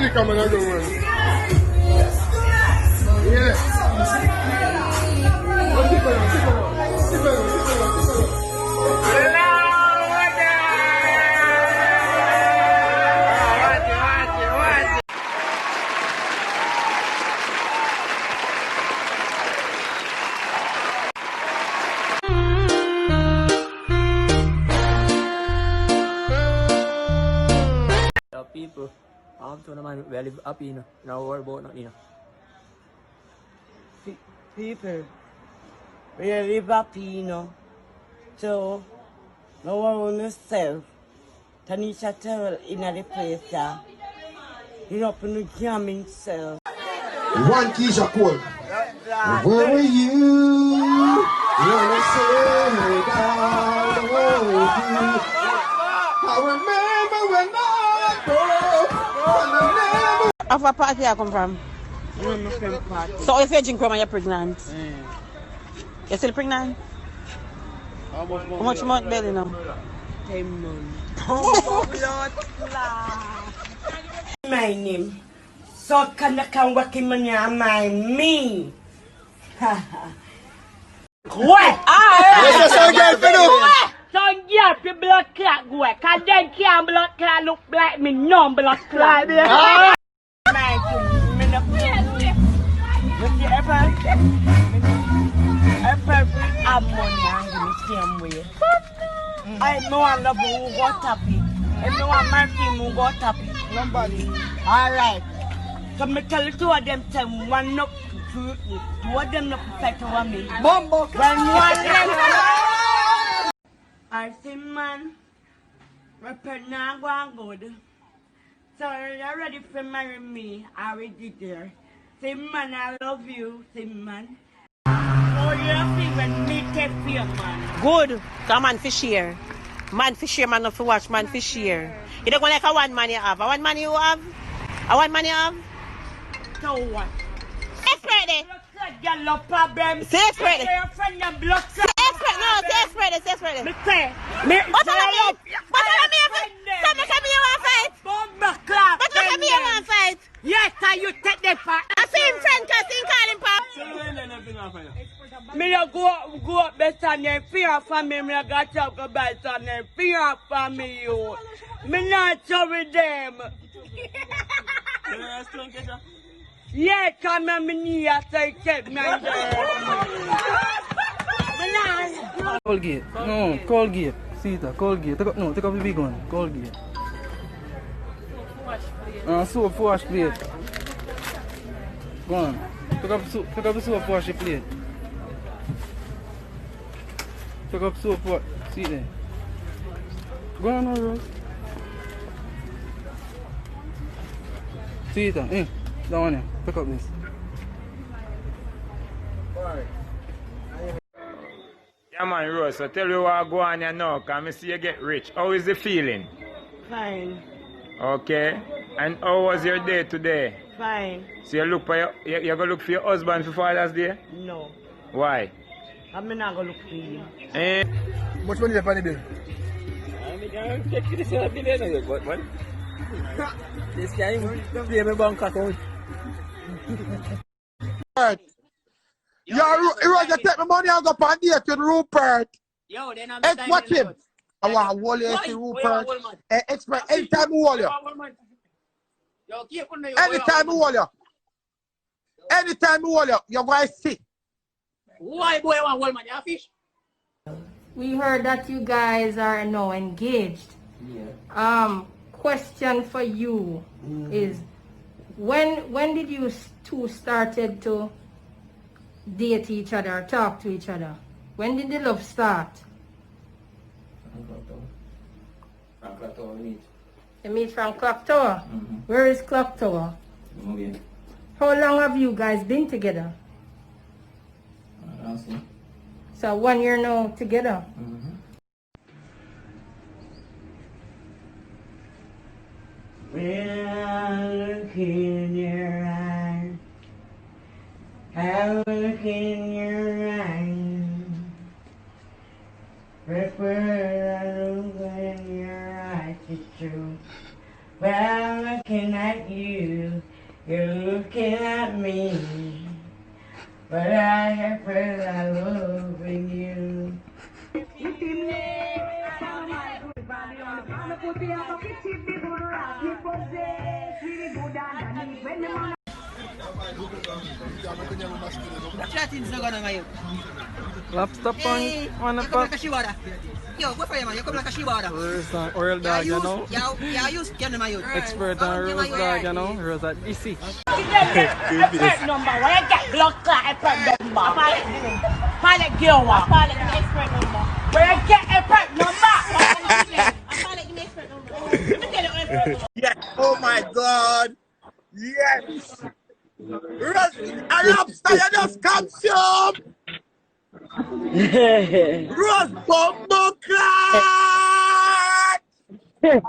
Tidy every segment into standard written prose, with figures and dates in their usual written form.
come and go, man. Yeah. People, I'm to the man we live happy, you know. Now worry about nothing, you know. People, we live happy, you know. So, no worry on yourself. Tanisha tell in the place that you up in the jam himself. One Keisha Cole. Where were you? When I said down the road. I remember when I broke. Of what party I come from? So if you drink rum and you're pregnant? You're still pregnant? How much month belly now? 10 months. My name. So can work in my me. What? Yes, sir, girl, So yeah, the blood clot go. Cause then can't blood clot look like me no blood clot. Me no with the ever have money and give me same way. I know I love who got happy. If no one my team who got happy. Nobody. Alright. So me tell you two of them say one no two of them no perfect over me. Bumbo. When one them I say man, my partner go good. So you're ready for marry me, I already there. Say man, I love you, say man. Oh, you see when me take fear, man. Good. Come on, fish here. Man fish here, man, not to watch, man fish here. You don't go like a one man you have. A one man you have? A one man you have? So what? Separate. Girl, no problem. Separate. Your friend your blood. Separate. No, separate. Separate. Me say, me. What do you mean? What do you mean? Some look at me, you want fight? Bomba clap. But look at me, you want fight? Yes, and you take the part. I see him friend, cause he call him pop. Me you go up better than them fear for me. Me got to go better than them fear for me, you. Me not sorry them. Yeah, come on, me need to take me. Colgate. No, Colgate. See that, Colgate. Take up the big one. Colgate. Soap for wash plate. Go on. Pick up the soap for wash your plate. Pick up soap for see there. Go on, Rose. See it, that one here. Pick up this. Yeah, man, Rose, so tell you what go on here now, because I see you get rich. How is the feeling? Fine. Okay. And how was your day today? Fine. So you look for you're going to look for your husband for Father's Day? No. Why? I'm not going to look for you. Much money you have on the bill? This guy play my bank account. You take my money and go on date with Rupert. Yo, then I'm Watch him. I want to hold you see Rupert. Express anytime we hold you. Anytime we hold you. Anytime we hold you, you're going to see. Why boy want hold man? You fish? We heard that you guys are now engaged. Yeah. Question for you is when did you two started to date each other, talk to each other? When did the love start? From Clock Tower we meet. You meet from Clock Tower? Where is Clock Tower? Okay. How long have you guys been together? So 1 year now together. When I look in your eyes, I look in your eyes. Prefer I look in your eyes, it's true. When I look looking at you, you're looking at me. But I have friends I love in you. Lobster pond on the pot. Yo, go for you, man. You come like a Shibata. Oil dog, you know. Yeah, you scan them, you. Expert on rose dog, you know. Rose at DC. Expert number. When I get blood clot, expert number. Pilot girl, pilot expert number. When I get expert number. Yes. Oh my God. Yes. A lobster you just consume. Rose bumbo clot. Rose.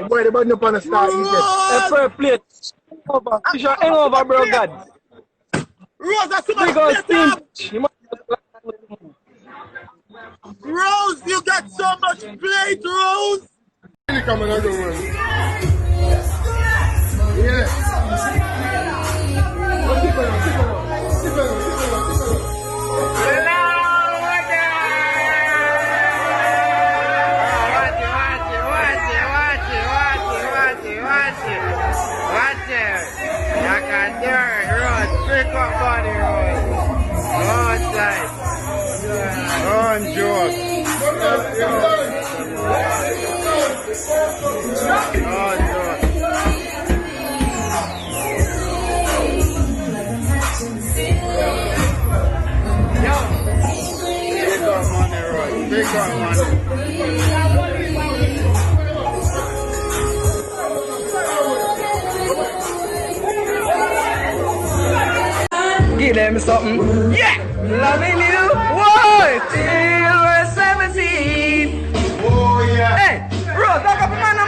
Boy, the button up on the start. Expert plate. Fish your hangover, bro, God. Rose, that's too Big much old plate. steam. Rose, you got so much plate, Rose. Come on, another one. Yeah. Give them something. Yeah! Loving you. Whoa! Till we're 17. Oh, yeah. Hey! Rose, talk up, man.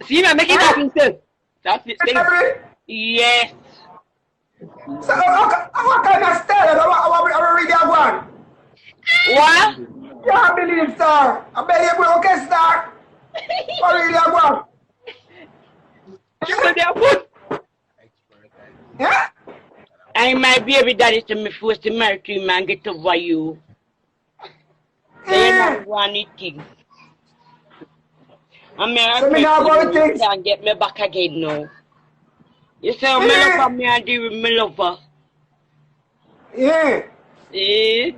See, man, make it happen, sir. That's it. Yes. So, what kind of style? I read that one. What? You can't believe, sir. I bet you will okay, star. I read that one. You know their foot. Yeah? I my baby daddy to me forced to marry to him and get over you. They not want anything. I'm So me now about things. And get me back again now. You say me love me and deal with me lover. Yeah. Eh?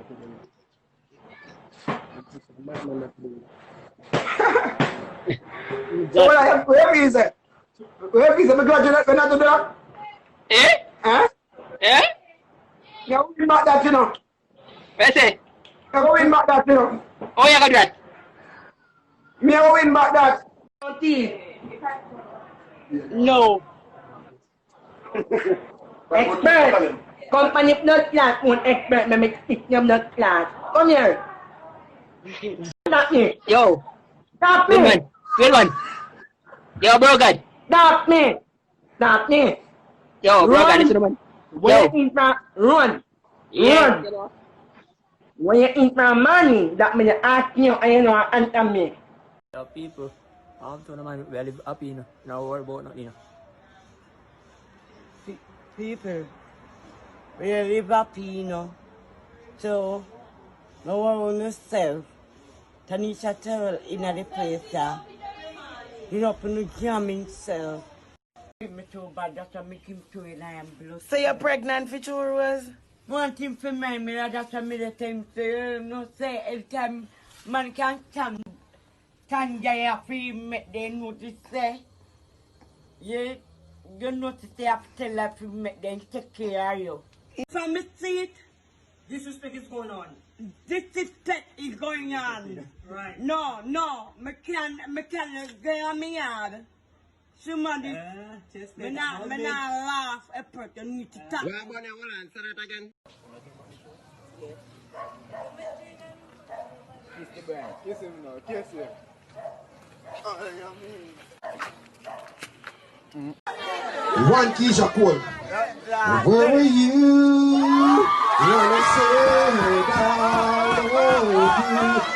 So where is it? Where is it? Because you're not do that? Eh? Huh? Eh? You're going back that, you know. What say? You're going back that, you know. Oh, you got that? Me are going back that. No. Expert! Company blood clot won't expert me make stick your blood clot. Come here. Stop me. Yo. Stop me. Good one. Yo, bro, God. Stop me. Stop me. Yo, bro, God, listen to man. When you eat from run. Yeah. Run. When you eat from money, that means you ask you and you know answer me. The people, I'm telling man, we live happy, you know. Now worry about nothing, you know. People, we live happy, you know. So, no worry on yourself. Tanisha tell in the place that you know, when you jam himself. Me too bad, that's why make him too and I am blood. So you're pregnant for sure was? Want him for me, that's why me the time say, you know, say every time man can stand there for him, make them notice say, yeah, you notice they have to tell her to make them take care of you. So me see it. Disrespect is going on. Disrespect is going on. Right. No, me can go on me yard. Somebody, me not laugh a person, you need to talk. Hold on, say that again. Kiss him now, kiss him. One Keisha Cole. Where were you? When I said I love you.